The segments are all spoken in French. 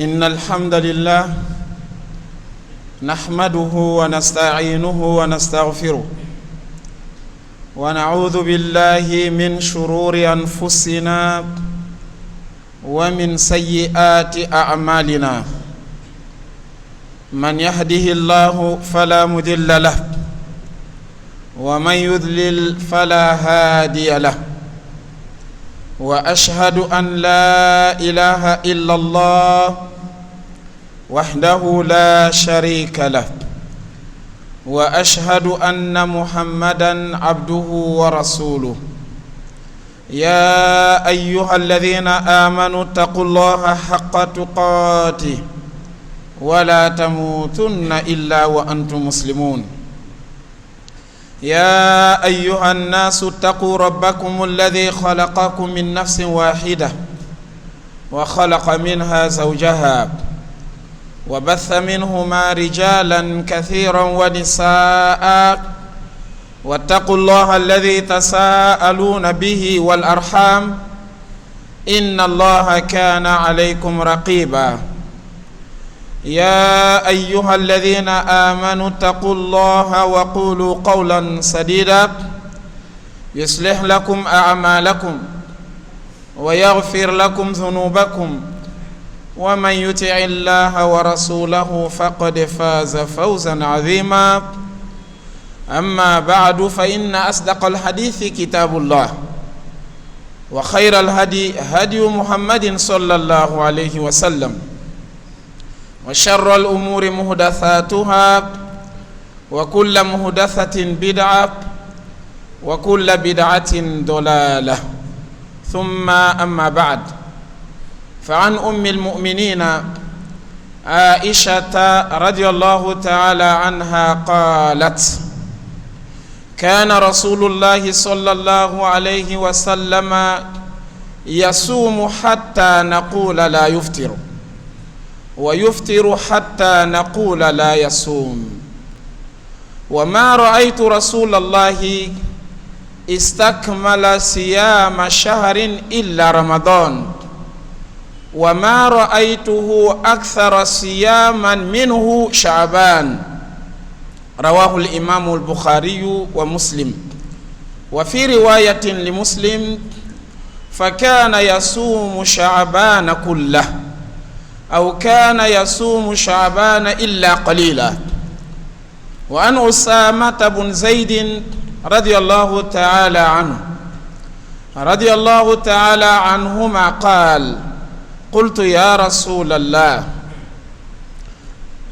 إن الحمد لله نحمده ونستعينه ونستغفره ونعوذ بالله من شرور أنفسنا ومن سيئات أعمالنا من يهده الله فلا مضل له ومن يضلل فلا هادي له وأشهد أن لا إله إلا الله وحده لا شريك له وأشهد أن محمدًا عبده ورسوله يا أيها الذين آمنوا اتقوا الله حق تقاته ولا تموتن إلا وأنتم مسلمون يا أيها الناس اتقوا ربكم الذي خلقكم من نفس واحدة وخلق منها زوجها وبث منهما رجالا كثيرا ونساء واتقوا الله الذي تساءلون به والأرحام إن الله كان عليكم رقيبا يا أيها الذين آمنوا اتقوا الله وقولوا قولا سديدا يصلح لكم أعمالكم ويغفر لكم ذنوبكم ومن يطع الله ورسوله فقد فاز فوزا عظيما أما بعد فإن أصدق الحديث كتاب الله وخير الهدي هدي محمد صلى الله عليه وسلم وشر الأمور محدثاتها وكل محدثة بدعة وكل بدعة ضلالة ثم أما بعد فعن أم المؤمنين عائشة رضي الله تعالى عنها قالت كان رسول الله صلى الله عليه وسلم يصوم حتى نقول لا يفطر ويفطر حتى نقول لا يصوم وما رأيت رسول الله استكمل صيام شهر إلا رمضان وما رأيته أكثر صياما منه شعبان رواه الإمام البخاري ومسلم وفي رواية لمسلم فكان يصوم شعبان كله أو كان يصوم شعبان إلا قليلا وعن أسامة بن زيد رضي الله تعالى عنهما قال قلت يا رسول الله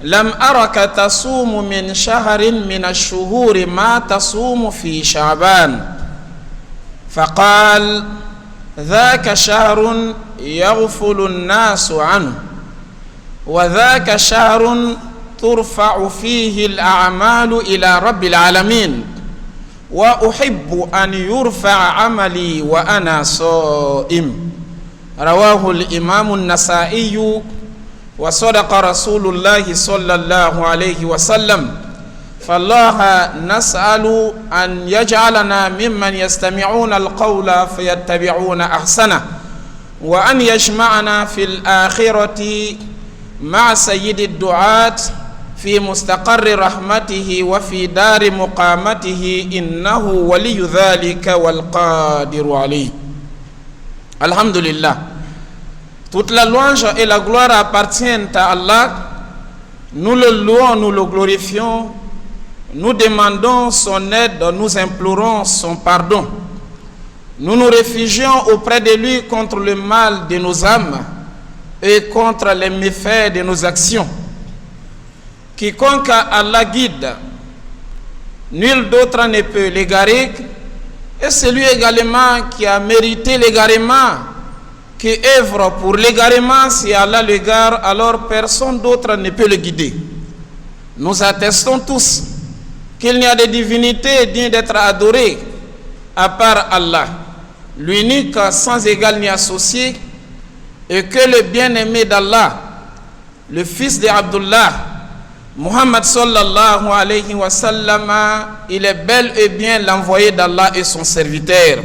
لم أرك تصوم من شهر من الشهور ما تصوم في شعبان فقال ذاك شهر يغفل الناس عنه وذاك شهر ترفع فيه الأعمال إلى رب العالمين وأحب أن يرفع عملي وأنا صائم رواه الإمام النسائي وصدق رسول الله صلى الله عليه وسلم فالله نسأل أن يجعلنا ممن يستمعون القول فيتبعون أحسنه وأن يجمعنا في الآخرة مع سيد الدعاة في مستقر رحمته وفي دار مقامته إنه ولي ذلك والقادر عليه. الحمد لله. Toute la louange et la gloire appartiennent à Allah. Nous le louons, nous le glorifions. Nous demandons son aide, nous implorons son pardon. Nous nous réfugions auprès de lui contre le mal de nos âmes et contre les méfaits de nos actions. Quiconque Allah guide, nul d'autre ne peut l'égarer, et celui également qui a mérité l'égarement, qui œuvre pour l'égarement, si Allah l'égare, alors personne d'autre ne peut le guider. Nous attestons tous qu'il n'y a de divinité digne d'être adorée à part Allah, l'unique sans égal ni associé, et que le bien-aimé d'Allah, le fils de Abdullah, Muhammad sallallahu alayhi wa sallam, il est bel et bien l'envoyé d'Allah et son serviteur.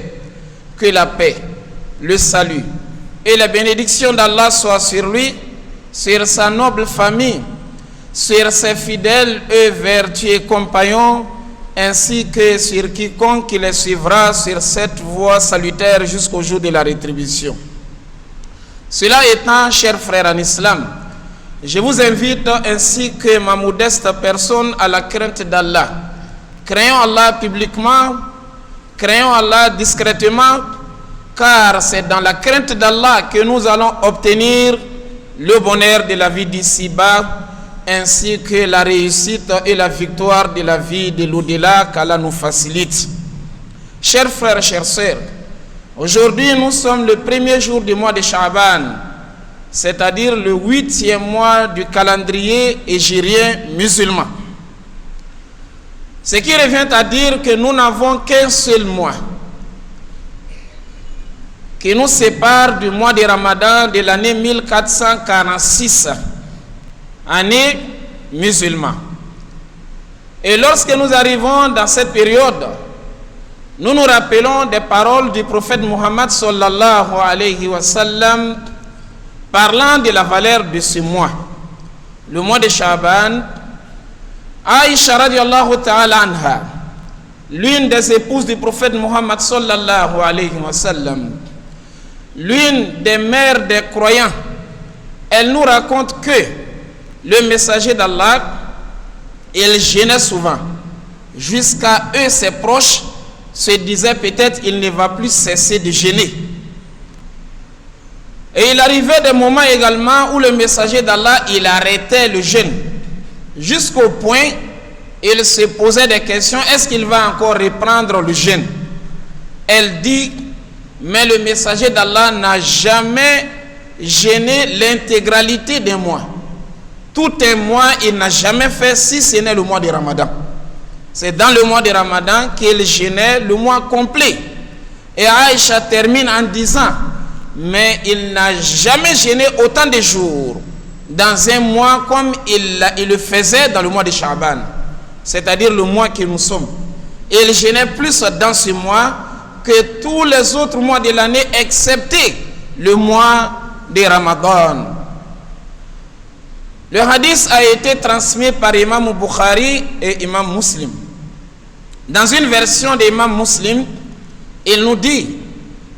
Que la paix, le salut et la bénédiction d'Allah soient sur lui, sur sa noble famille, sur ses fidèles et vertueux compagnons, ainsi que sur quiconque qui les suivra sur cette voie salutaire jusqu'au jour de la rétribution. Cela étant, chers frères en islam, je vous invite ainsi que ma modeste personne à la crainte d'Allah. Craignons Allah publiquement, craignons Allah discrètement, car c'est dans la crainte d'Allah que nous allons obtenir le bonheur de la vie d'ici-bas, ainsi que la réussite et la victoire de la vie de l'au-delà qu'Allah nous facilite. Chers frères, chères sœurs, aujourd'hui nous sommes le premier jour du mois de Sha'ban, c'est-à-dire le 8e mois du calendrier hégirien musulman. Ce qui revient à dire que nous n'avons qu'un seul mois qui nous sépare du mois de Ramadan de l'année 1446, année musulmane. Et lorsque nous arrivons dans cette période, nous nous rappelons des paroles du prophète Muhammad sallallahu alayhi wa sallam parlant de la valeur de ce mois. Le mois de Sha'ban, Aïcha radiallahu ta'ala anha, l'une des épouses du prophète Muhammad sallallahu alayhi wa sallam, l'une des mères des croyants, elle nous raconte que le messager d'Allah, il gênait souvent, jusqu'à eux, ses proches, se disaient peut-être il ne va plus cesser de gêner. Et il arrivait des moments également où le messager d'Allah, il arrêtait le jeûne, jusqu'au point il se posait des questions, est-ce qu'il va encore reprendre le jeûne? Elle dit, mais le messager d'Allah n'a jamais gêné l'intégralité des mois. Tout un mois, il n'a jamais fait, si ce n'est le mois de Ramadan. C'est dans le mois de Ramadan qu'il gênait le mois complet. Et Aïcha termine en disant, mais il n'a jamais gêné autant de jours dans un mois comme il le faisait dans le mois de Sha'ban, c'est-à-dire le mois que nous sommes. Il gênait plus dans ce mois que tous les autres mois de l'année, excepté le mois de Ramadan. Le hadith a été transmis par Imam Bukhari et Imam Muslim. Dans une version d'Imam Muslim, il nous dit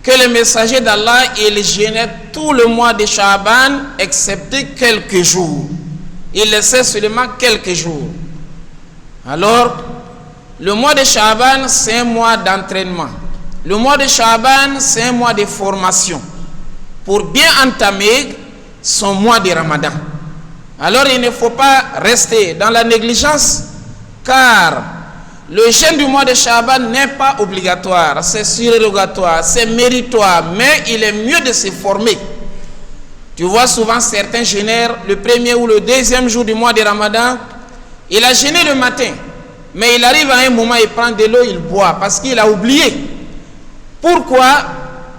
que le messager d'Allah, il gênait tout le mois de Sha'ban, excepté quelques jours. Il laissait seulement quelques jours. Alors, le mois de Sha'ban, c'est un mois d'entraînement. Le mois de Sha'ban, c'est un mois de formation pour bien entamer son mois de Ramadan. Alors, il ne faut pas rester dans la négligence, car le jeûne du mois de Sha'ban n'est pas obligatoire, c'est surrogatoire, c'est méritoire, mais il est mieux de se former. Tu vois souvent certains jeûneurs, le premier ou le deuxième jour du mois de Ramadan, il a jeûné le matin, mais il arrive à un moment, il prend de l'eau, il boit, parce qu'il a oublié. Pourquoi?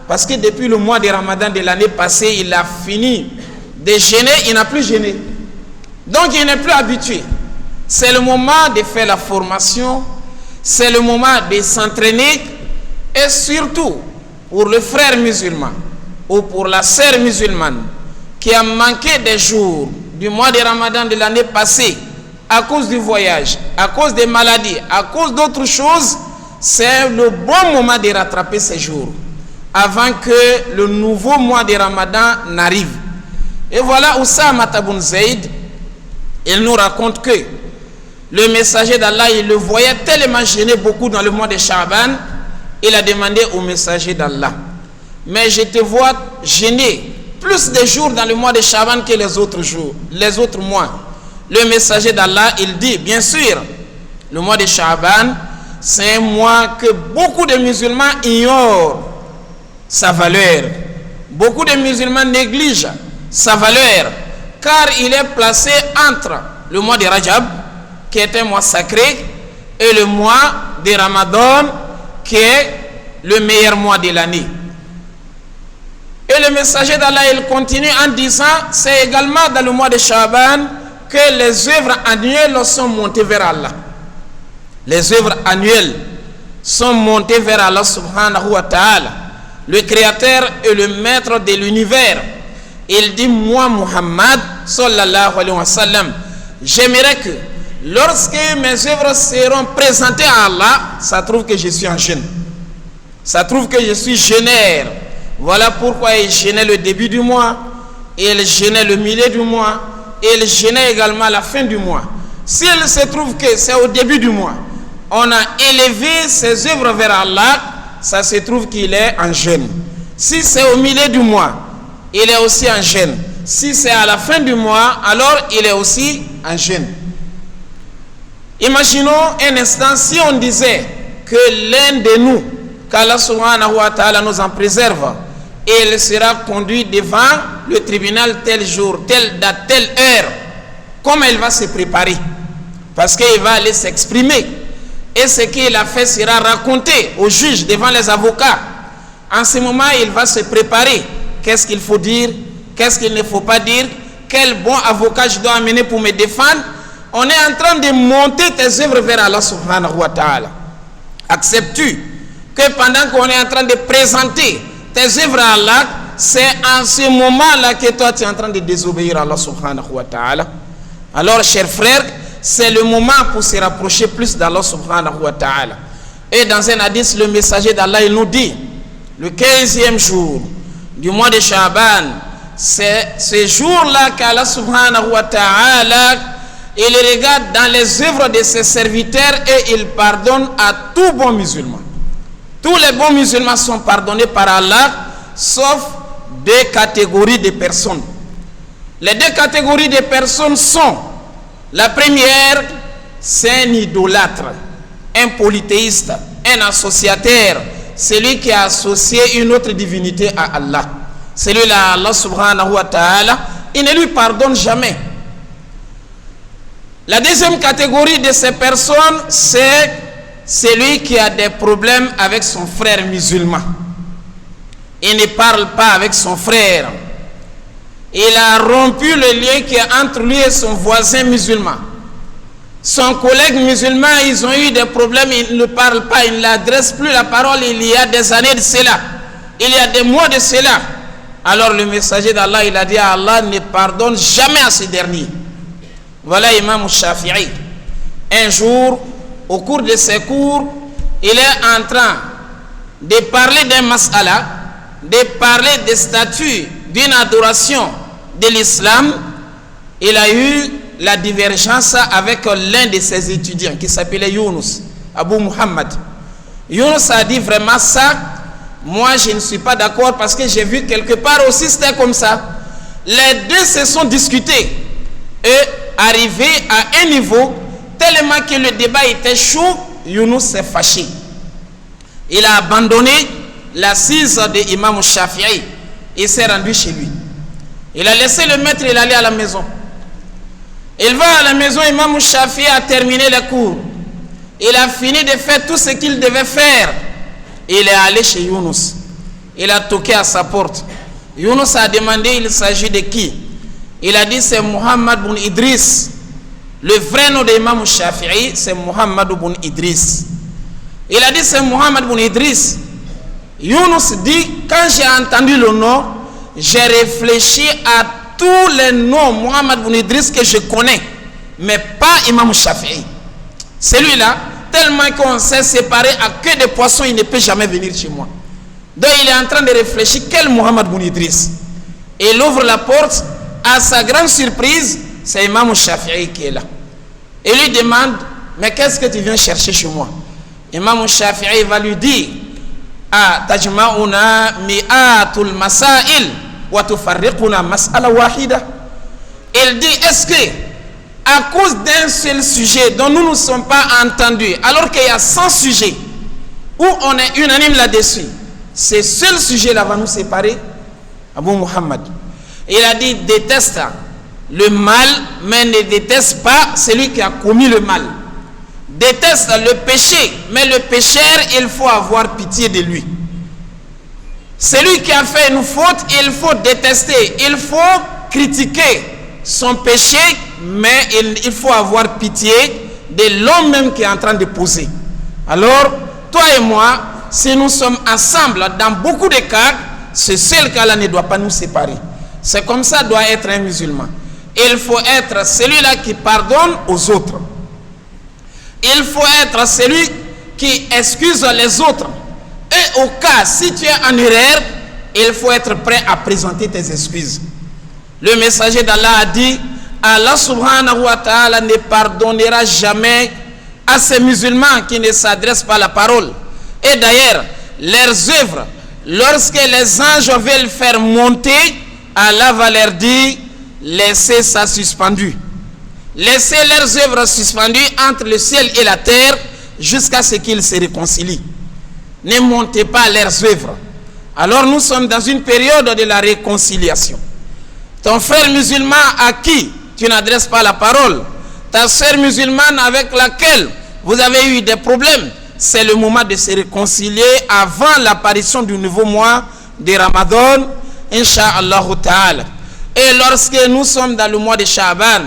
Parce que depuis le mois de Ramadan de l'année passée, il a fini de jeûner, il n'a plus jeûné. Donc il n'est plus habitué. C'est le moment de faire la formation, c'est le moment de s'entraîner, et surtout pour le frère musulman ou pour la sœur musulmane qui a manqué des jours du mois de Ramadan de l'année passée à cause du voyage, à cause des maladies, à cause d'autres choses, c'est le bon moment de rattraper ces jours avant que le nouveau mois de Ramadan n'arrive. Et voilà Oussama ibn Zayd, il nous raconte que le messager d'Allah, il le voyait tellement gêné beaucoup dans le mois de Sha'ban, il a demandé au messager d'Allah, mais je te vois gêné plus de jours dans le mois de Sha'ban que les autres jours, les autres mois. Le messager d'Allah, il dit, bien sûr, le mois de Sha'ban, c'est un mois que beaucoup de musulmans ignorent sa valeur. Beaucoup de musulmans négligent sa valeur, car il est placé entre le mois de Rajab, qui est un mois sacré, et le mois de Ramadan, qui est le meilleur mois de l'année. Et le messager d'Allah, il continue en disant, c'est également dans le mois de Sha'ban que les œuvres annuelles sont montées vers Allah. Les œuvres annuelles sont montées vers Allah subhanahu wa ta'ala, le créateur et le maître de l'univers. Il dit, moi Muhammad sallallahu alayhi wa sallam, j'aimerais que lorsque mes œuvres seront présentées à Allah, ça trouve que je suis en jeûne. Ça trouve que je suis jeûneur. Voilà pourquoi il jeûnait le début du mois, il jeûnait le milieu du mois, et il jeûnait également la fin du mois. S'il se trouve que c'est au début du mois, on a élevé ses œuvres vers Allah, ça se trouve qu'il est en jeûne. Si c'est au milieu du mois, il est aussi en jeûne. Si c'est à la fin du mois, alors il est aussi en jeûne. Imaginons un instant si on disait que l'un de nous, qu'Allah subhanahu wa ta'ala nous en préserve, et il sera conduit devant le tribunal tel jour, telle date, telle heure. Comment il va se préparer? Parce qu'il va aller s'exprimer. Et ce qu'il a fait sera raconté au juge devant les avocats. En ce moment, il va se préparer. Qu'est-ce qu'il faut dire? Qu'est-ce qu'il ne faut pas dire? Quel bon avocat je dois amener pour me défendre? On est en train de monter tes œuvres vers Allah subhanahu wa ta'ala. Acceptes-tu que pendant qu'on est en train de présenter tes œuvres à Allah, c'est en ce moment-là que toi tu es en train de désobéir à Allah subhanahu wa ta'ala? Alors, chers frères, c'est le moment pour se rapprocher plus d'Allah subhanahu wa ta'ala. Et dans un hadith, le messager d'Allah, il nous dit, le 15e jour du mois de Sha'ban, c'est ce jour-là qu'Allah subhanahu wa ta'ala, il regarde dans les œuvres de ses serviteurs et il pardonne à tout bon musulman. Tous les bons musulmans sont pardonnés par Allah, sauf deux catégories de personnes. Les deux catégories de personnes sont: la première, c'est un idolâtre, un polythéiste, un associateur, celui qui a associé une autre divinité à Allah. Celui-là, Allah subhanahu wa ta'ala, il ne lui pardonne jamais. La deuxième catégorie de ces personnes, c'est celui qui a des problèmes avec son frère musulman. Il ne parle pas avec son frère. Il a rompu le lien qui est entre lui et son voisin musulman. Son collègue musulman, ils ont eu des problèmes, il ne parle pas, il n'adresse plus la parole il y a des années de cela. Il y a des mois de cela. Alors le messager d'Allah, il a dit à Allah, ne pardonne jamais à ce dernier. Voilà Imam Shafi'i. Un jour, au cours de ses cours, il est en train de parler d'un mas'ala, de parler des statuts d'une adoration de l'islam. Il a eu la divergence avec l'un de ses étudiants qui s'appelait Yunus, Abu Muhammad. Yunus a dit vraiment ça, moi je ne suis pas d'accord parce que j'ai vu quelque part aussi c'était comme ça. Les deux se sont discutés et arrivés à un niveau tellement que le débat était chaud, Yunus s'est fâché. Il a abandonné l'assise de Imam Shafi'i. Il s'est rendu chez lui. Il a laissé le maître, il allait à la maison. Il va à la maison, Imam Shafi'i a terminé les cours. Il a fini de faire tout ce qu'il devait faire. Il est allé chez Yunus. Il a toqué à sa porte. Yunus a demandé, il s'agit de qui? Il a dit, c'est Muhammad ibn Idris. Le vrai nom de Imam Shafi'i, c'est Muhammad ibn Idris. Il a dit, c'est Muhammad ibn Idris. Yunus dit, quand j'ai entendu le nom, j'ai réfléchi à tous les noms Muhammad ibn Idris que je connais, mais pas Imam Shafi'i. Celui-là, tellement qu'on s'est séparé à queue de poisson, il ne peut jamais venir chez moi. Donc il est en train de réfléchir, quel Muhammad ibn Idris? Et il ouvre la porte, à sa grande surprise, c'est Imam Shafi'i qui est là. Et lui demande, mais qu'est-ce que tu viens chercher chez moi? Imam Shafi'i va lui dire, ah, tajma'una mi'atul masail wa tufarriquna mas'ala wahida. Il dit, est-ce que à cause d'un seul sujet dont nous ne sommes pas entendus, alors qu'il y a 100 sujets où on est unanime là-dessus, ce seul sujet-là va nous séparer? Abu Muhammad, il a dit, déteste le mal, mais ne déteste pas celui qui a commis le mal. Déteste le péché, mais le pécheur, il faut avoir pitié de lui. Celui qui a fait une faute, il faut détester, il faut critiquer son péché, mais il faut avoir pitié de l'homme même qui est en train de poser. Alors, toi et moi, si nous sommes ensemble dans beaucoup de cas, ce seul cas-là ne doit pas nous séparer. C'est comme ça doit être un musulman. Il faut être celui-là qui pardonne aux autres. Il faut être celui qui excuse les autres. Et au cas, si tu es en erreur, il faut être prêt à présenter tes excuses. Le messager d'Allah a dit, Allah subhanahu wa ta'ala ne pardonnera jamais à ces musulmans qui ne s'adressent pas à la parole. Et d'ailleurs, leurs œuvres, lorsque les anges veulent faire monter, Allah va leur dire, laissez ça suspendu. Laissez leurs œuvres suspendues entre le ciel et la terre jusqu'à ce qu'ils se réconcilient. Ne montez pas leurs œuvres. Alors nous sommes dans une période de la réconciliation. Ton frère musulman à qui tu n'adresses pas la parole, ta sœur musulmane avec laquelle vous avez eu des problèmes, c'est le moment de se réconcilier avant l'apparition du nouveau mois de Ramadan, Inch'Allah ta'ala. Et lorsque nous sommes dans le mois de Sha'ban,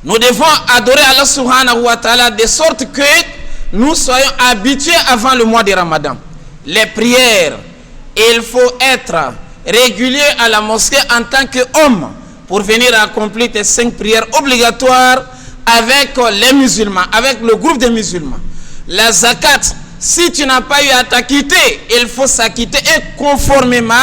nous devons adorer Allah subhanahu wa ta'ala de sorte que nous soyons habitués avant le mois de Ramadan. Les prières, il faut être régulier à la mosquée en tant qu'homme pour venir accomplir tes 5 prières obligatoires avec les musulmans, avec le groupe des musulmans. La zakat, si tu n'as pas eu à t'acquitter, il faut s'acquitter et conformément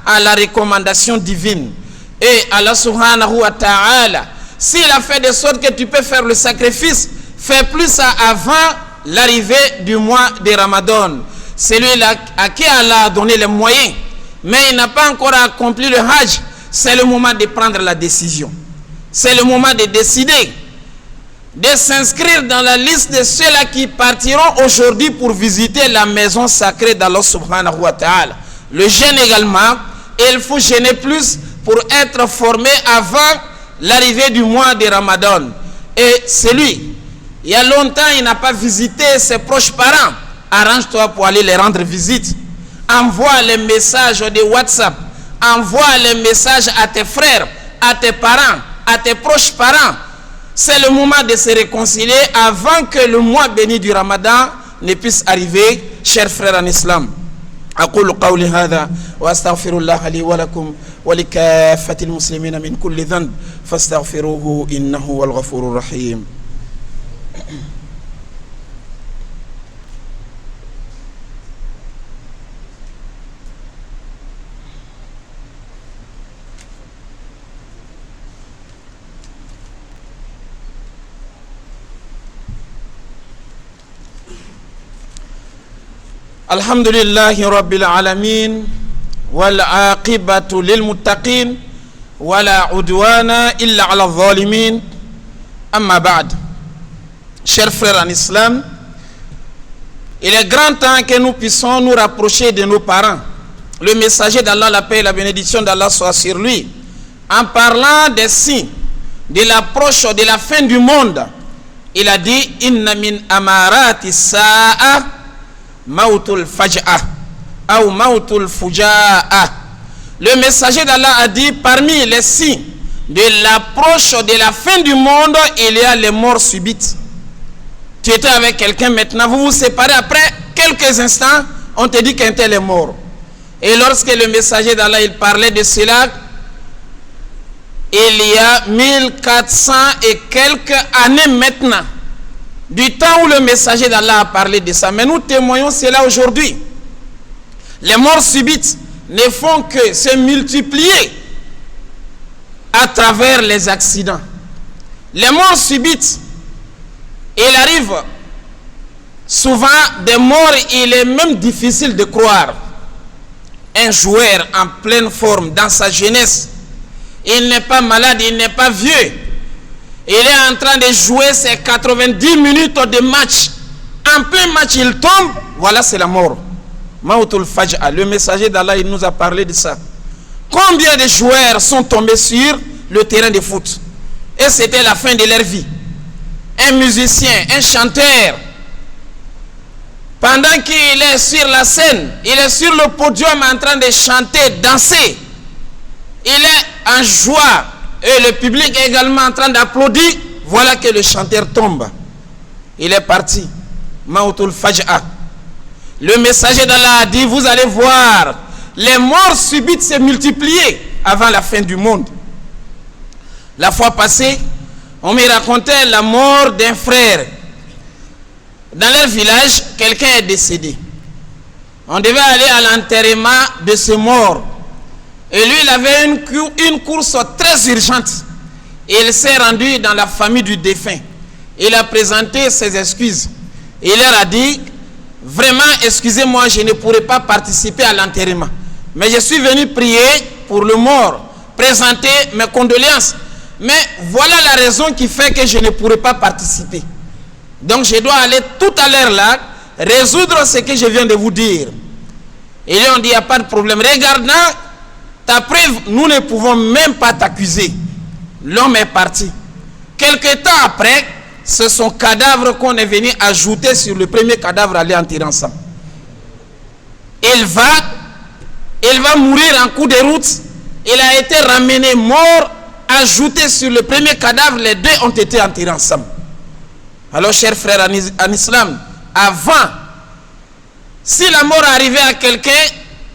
à la recommandation divine. Et Allah subhanahu wa ta'ala, s'il a fait de sorte que tu peux faire le sacrifice, fais plus ça avant l'arrivée du mois de Ramadan. Celui-là à qui Allah a donné les moyens, mais il n'a pas encore accompli le Hajj, c'est le moment de prendre la décision. C'est le moment de décider, de s'inscrire dans la liste de ceux-là qui partiront aujourd'hui pour visiter la maison sacrée d'Allah subhanahu wa ta'ala. Le jeûne également, il faut jeûner plus pour être formé avant l'arrivée du mois de Ramadan. Et celui, il y a longtemps, il n'a pas visité ses proches parents. Arrange-toi pour aller les rendre visite. Envoie les messages de WhatsApp. Envoie les messages à tes frères, à tes parents, à tes proches parents. C'est le moment de se réconcilier avant que le mois béni du Ramadan ne puisse arriver, chers frères en islam. أقول قولي هذا وأستغفر الله لي ولكم ولكافة المسلمين من كل ذنب فاستغفروه إنه هو الغفور الرحيم. الحمد لله رب العالمين والعاقبة للمتقين ولا عدوان إلا على الظالمين أما بعد. Chers frères en islam, il est grand temps que nous puissions nous rapprocher de nos parents. Le messager d'Allah, la paix et la bénédiction d'Allah soit sur lui, en parlant des signes de l'approche de la fin du monde, il a dit inna min amarati sa'a Mautul Faj'a ou Mautul Fuja'a. Le messager d'Allah a dit parmi les signes de l'approche de la fin du monde, il y a les morts subites. Tu étais avec quelqu'un, maintenant vous vous séparez, après quelques instants on te dit qu'un tel est mort. Et lorsque le messager d'Allah il parlait de cela, il y a 1400 et quelques années maintenant, du temps où le messager d'Allah a parlé de ça. Mais nous témoignons cela aujourd'hui. Les morts subites ne font que se multiplier à travers les accidents. Les morts subites, il arrive souvent des morts, il est même difficile de croire. Un joueur en pleine forme, dans sa jeunesse, il n'est pas malade, il n'est pas vieux. Il est en train de jouer ses 90 minutes de match. En plein match, il tombe. Voilà, c'est la mort. Mautul Faj'a. Le messager d'Allah, il nous a parlé de ça. Combien de joueurs sont tombés sur le terrain de foot? Et c'était la fin de leur vie. Un musicien, un chanteur, pendant qu'il est sur la scène, il est sur le podium en train de chanter, danser. Il est en joie. Et le public est également en train d'applaudir. Voilà que le chanteur tombe. Il est parti. Mautul Faj'a. Le messager d'Allah a dit, vous allez voir les morts subites se multiplier avant la fin du monde. La fois passée, on me racontait la mort d'un frère. Dans leur village, quelqu'un est décédé. On devait aller à l'enterrement de ce mort. Et lui, il avait une course très urgente. Et il s'est rendu dans la famille du défunt. Il a présenté ses excuses. Et il leur a dit, vraiment, excusez-moi, je ne pourrai pas participer à l'enterrement. Mais je suis venu prier pour le mort, présenter mes condoléances. Mais voilà la raison qui fait que je ne pourrai pas participer. Donc je dois aller tout à l'heure là, résoudre ce que je viens de vous dire. Et là on dit, il n'y a pas de problème. Regardant ta preuve, nous ne pouvons même pas t'accuser. L'homme est parti. Quelque temps après, c'est son cadavre qu'on est venu ajouter sur le premier cadavre, aller enterrer ensemble. Il va mourir en cours de route. Il a été ramené mort, ajouté sur le premier cadavre, les deux ont été enterrés ensemble. Alors, chers frères en islam, avant, si la mort arrivait à quelqu'un,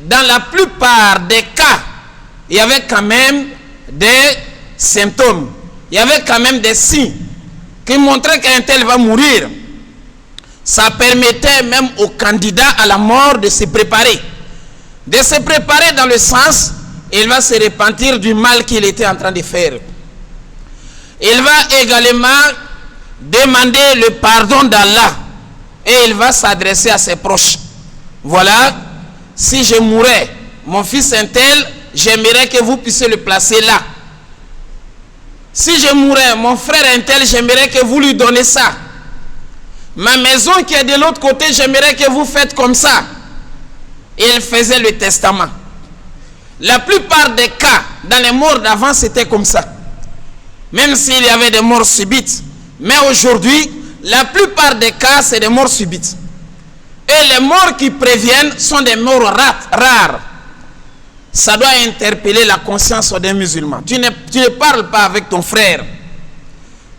dans la plupart des cas, il y avait quand même des symptômes, il y avait quand même des signes qui montraient qu'un tel va mourir. Ça permettait même au candidat à la mort de se préparer. De se préparer dans le sens, il va se repentir du mal qu'il était en train de faire. Il va également demander le pardon d'Allah et il va s'adresser à ses proches. Voilà, si je mourais, mon fils un tel, j'aimerais que vous puissiez le placer là. Si je mourais, mon frère un tel, j'aimerais que vous lui donnez ça. Ma maison qui est de l'autre côté, j'aimerais que vous faites comme ça. Il faisait le testament. La plupart des cas, dans les morts d'avant, c'était comme ça. Même s'il y avait des morts subites. Mais aujourd'hui, la plupart des cas, c'est des morts subites. Et les morts qui préviennent sont des morts rares. Ça doit interpeller la conscience d'un musulman. Tu ne parles pas avec ton frère.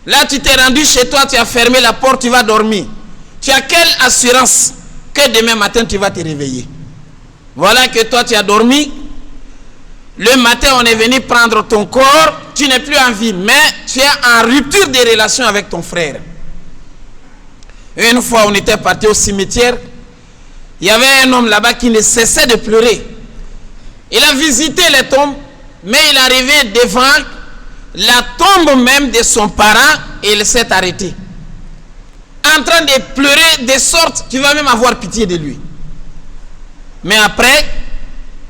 Là, tu t'es rendu chez toi, tu as fermé la porte, tu vas dormir. Tu as quelle assurance que demain matin, tu vas te réveiller? Voilà que toi, tu as dormi. Le matin, on est venu prendre ton corps. Tu n'es plus en vie, mais tu es en rupture de relations avec ton frère. Une fois, on était parti au cimetière. Il y avait un homme là-bas qui ne cessait de pleurer. Il a visité les tombes, mais il est arrivé devant la tombe même de son parent et il s'est arrêté. En train de pleurer de sorte, tu vas même avoir pitié de lui. Mais après,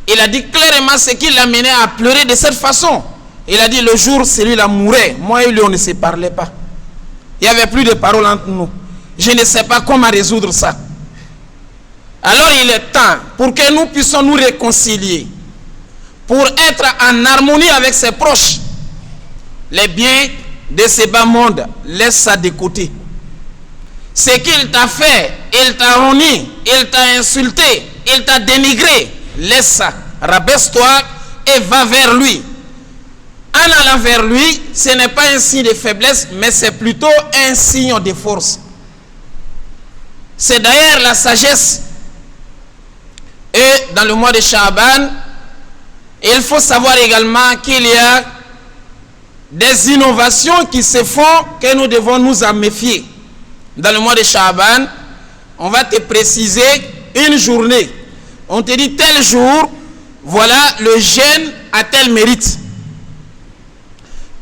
il a dit clairement ce qui l'a mené à pleurer de cette façon. Il a dit le jour celui-là mourait, moi et lui on ne se parlait pas. Il n'y avait plus de paroles entre nous. Je ne sais pas comment résoudre ça. Alors il est temps pour que nous puissions nous réconcilier, pour être en harmonie avec ses proches. Les biens de ce bas monde, laisse ça de côté. Ce qu'il t'a fait, il t'a renié, il t'a insulté, il t'a dénigré, laisse ça. Rabaisse-toi et va vers lui. En allant vers lui, ce n'est pas un signe de faiblesse, mais c'est plutôt un signe de force. C'est d'ailleurs la sagesse. Et dans le mois de Sha'ban, il faut savoir également qu'il y a des innovations qui se font que nous devons nous en méfier. Dans le mois de Sha'ban, on va te préciser une journée. On te dit tel jour, voilà le jeûne à tel mérite.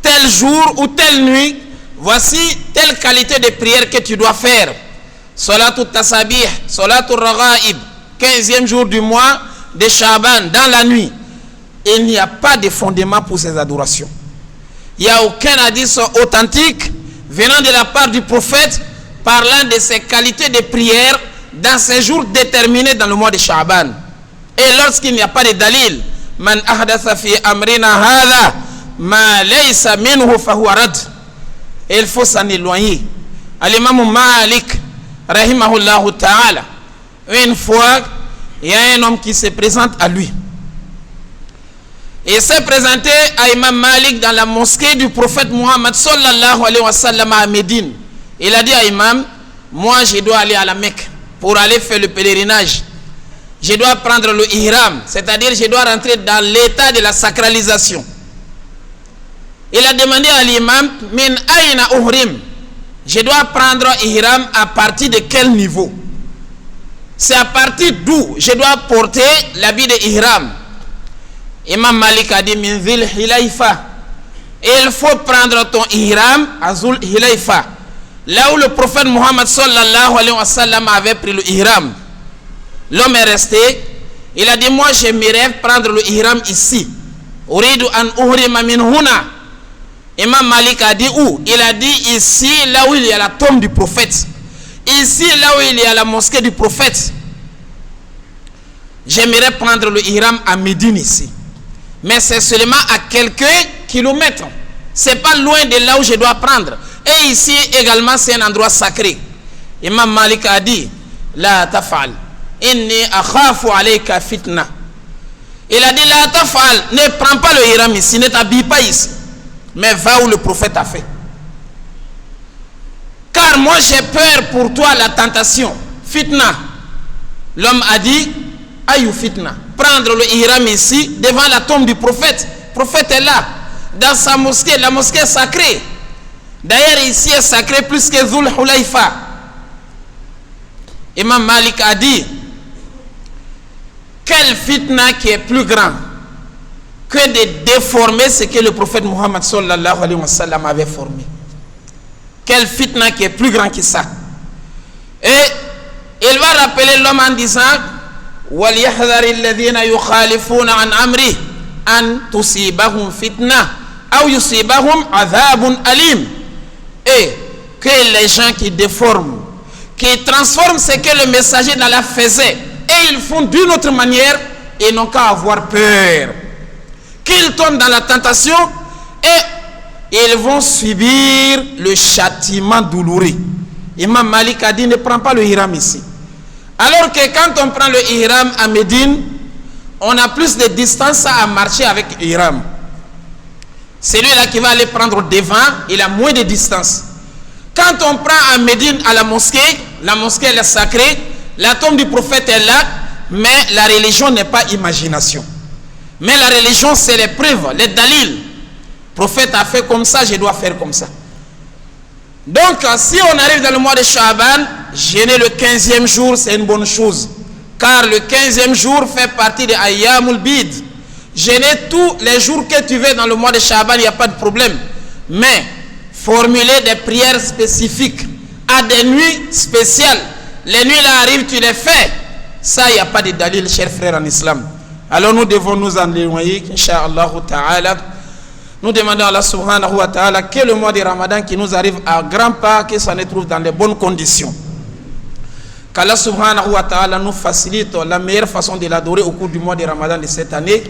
Tel jour ou telle nuit, voici telle qualité de prière que tu dois faire. Salatul Tasabih, Salatul Raghaib, 15e jour du mois de Sha'ban, dans la nuit. Il n'y a pas de fondement pour ces adorations. Il n'y a aucun hadith authentique venant de la part du prophète parlant de ses qualités de prière dans ces jours déterminés dans le mois de Sha'ban. Et lorsqu'il n'y a pas de dalil, man ahdatha fi amrina hadha ma laysa minhu fahuwa rad. Il faut s'en éloigner. Al-Imam Malik rahimahullah ta'ala, une fois il y a un homme qui se présente à lui. Il s'est présenté à Imam Malik dans la mosquée du prophète Muhammad sallallahu alayhi wa sallam à Médine. Il a dit à Imam, moi je dois aller à la Mecque pour aller faire le pèlerinage. je dois prendre le ihram, c'est-à-dire je dois rentrer dans l'état de la sacralisation. Il a demandé à l'imam, min ayna uhrim, je dois prendre ihram à partir de quel niveau? C'est à partir d'où je dois porter l'habit de ihram? Imam Malik a dit, min Zul Hilayfa, il faut prendre ton ihram à Zul Hilayfa, là où le prophète Muhammad sallallahu alayhi wa sallam avait pris le ihram. L'homme est resté, il a dit, moi j'aimerais prendre le ihram ici. Uridu an uhrima min huna. Imam Malik a dit où? Il a dit ici, là où il y a la tombe du prophète. Ici, là où il y a la mosquée du prophète. J'aimerais prendre le ihram à Médine ici. Mais c'est seulement à quelques kilomètres. C'est pas loin de là où je dois prendre. Et ici également, c'est un endroit sacré. Imam Malik a dit, la tafal. Inni akhafu alayka fitna. Il a dit, la tafal, ne prends pas le ihram ici, ne t'habille pas ici, mais va où le prophète a fait. Car moi j'ai peur pour toi la tentation. Fitna. L'homme a dit, ayou fitna. Prendre le ihram ici, devant la tombe du prophète. Le prophète est là, dans sa mosquée, la mosquée est sacrée. D'ailleurs ici est sacré plus que Zul Hulayfa. Imam Malik a dit, quel fitna qui est plus grand que de déformer ce que le prophète Muhammad sallallahu alayhi wa sallam avait formé? Quel fitna qui est plus grand que ça? Et il va rappeler l'homme en disant, وَلْيَحْذَرِ الَّذِينَ يُخَالِفُونَ عَنْ أَمْرِهِ أَنْ تُصِيبَهُمْ فِتْنَةٌ أَوْ يُصِيبَهُمْ عَذَابٌ أَلِيمٌ. Et que les gens qui déforment, qui transforment ce que le messager d'Allah faisait, et ils font d'une autre manière, et n'ont qu'à avoir peur qu'ils tombent dans la tentation et ils vont subir le châtiment douloureux. Imam Malik a dit, ne prends pas le ihram ici. Alors que quand on prend le ihram à Médine, on a plus de distance à marcher avec ihram. Celui-là qui va aller prendre devant, il a moins de distance. Quand on prend à Médine à la mosquée elle est sacrée, la tombe du prophète est là, mais la religion n'est pas imagination. Mais la religion, c'est les preuves, les dalils. Le prophète a fait comme ça, je dois faire comme ça. Donc, si on arrive dans le mois de Sha'ban, jeûner le 15e jour, c'est une bonne chose. Car le 15e jour fait partie de Ayyamul Bid. Jeûner tous les jours que tu veux dans le mois de Sha'ban, il n'y a pas de problème. Mais, formuler des prières spécifiques à des nuits spéciales. Les nuits là arrivent, tu les fais. Ça, il n'y a pas de dalil, chers frères en islam. Alors nous devons nous en éloigner, Inch'Allah ta'ala. Nous demandons à Allah subhanahu wa ta'ala que le mois de Ramadan qui nous arrive à grands pas, que ça nous trouve dans les bonnes conditions. Qu'Allah subhanahu wa ta'ala nous facilite la meilleure façon de l'adorer au cours du mois de Ramadan de cette année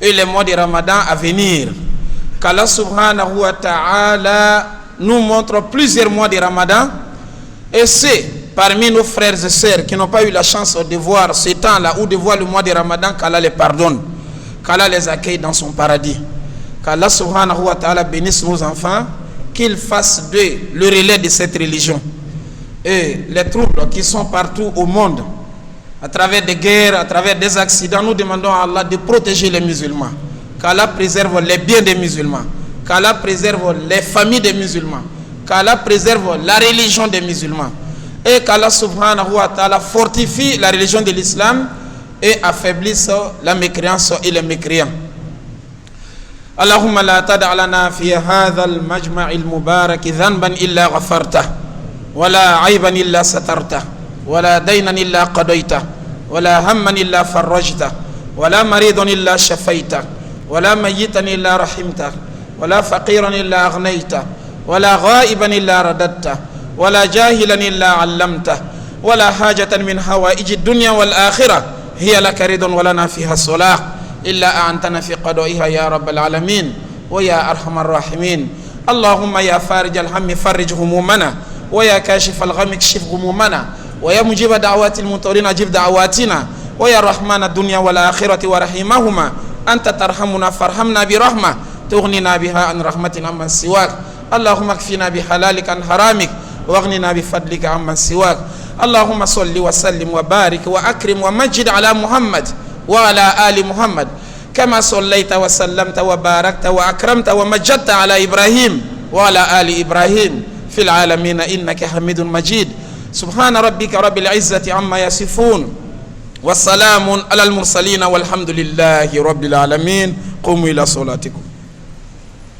et les mois de Ramadan à venir. Qu'Allah subhanahu wa ta'ala nous montre plusieurs mois de Ramadan et c'est parmi nos frères et sœurs qui n'ont pas eu la chance de voir ce temps-là ou de voir le mois de Ramadan, qu'Allah les pardonne, qu'Allah les accueille dans son paradis. Qu'Allah subhanahu wa ta'ala bénisse nos enfants, qu'ils fassent d'eux le relais de cette religion. Et les troubles qui sont partout au monde, à travers des guerres, à travers des accidents, nous demandons à Allah de protéger les musulmans. Qu'Allah préserve les biens des musulmans. Qu'Allah préserve les familles des musulmans. Qu'Allah préserve la religion des musulmans. Et qu'Allah subhanahu wa ta'ala fortifie la religion de l'islam et affaiblisse la mécréance et les mécréants. Allahumma la tada' lana fi hadha al-majma' al-mubarak dhanban illa ghafarta wala 'ayban illa satarta wala daynan illa qadayta wala hamman illa farajta wala maridan illa shafaita wala mayyitan illa rahimta wala faqiran illa aghnayta wala ghaiban illa radatta ولا جاهلا إلا علمته ولا حاجة من حوائج الدنيا والآخرة هي لك رضا ولنا فيها صلاح إلا أعنتنا في قضائها يا رب العالمين ويا أرحم الراحمين. اللهم يا فارج الهم فرج همومنا ويا كاشف الغم اكشف غمومنا ويا مجيب دعوات المضطرين اجب دعواتنا ويا رحمن الدنيا والآخرة ورحيمهما أنت ترحمنا فارحمنا برحمة تغنينا بها عن رحمتنا من سواك. اللهم اكفنا بحلالك عن حرامك واغننا بفضلك عمن سواك. اللهم صل وسلم وبارك وأكرم ومجد على محمد وعلى آل محمد كما صليت وسلمت وباركت وأكرمت ومجدت على إبراهيم وعلى آل إبراهيم في العالمين إنك حميد مجيد. سبحان ربك رب العزة عما يصفون والسلام على المرسلين والحمد لله رب العالمين. قوموا إلى صلاتكم.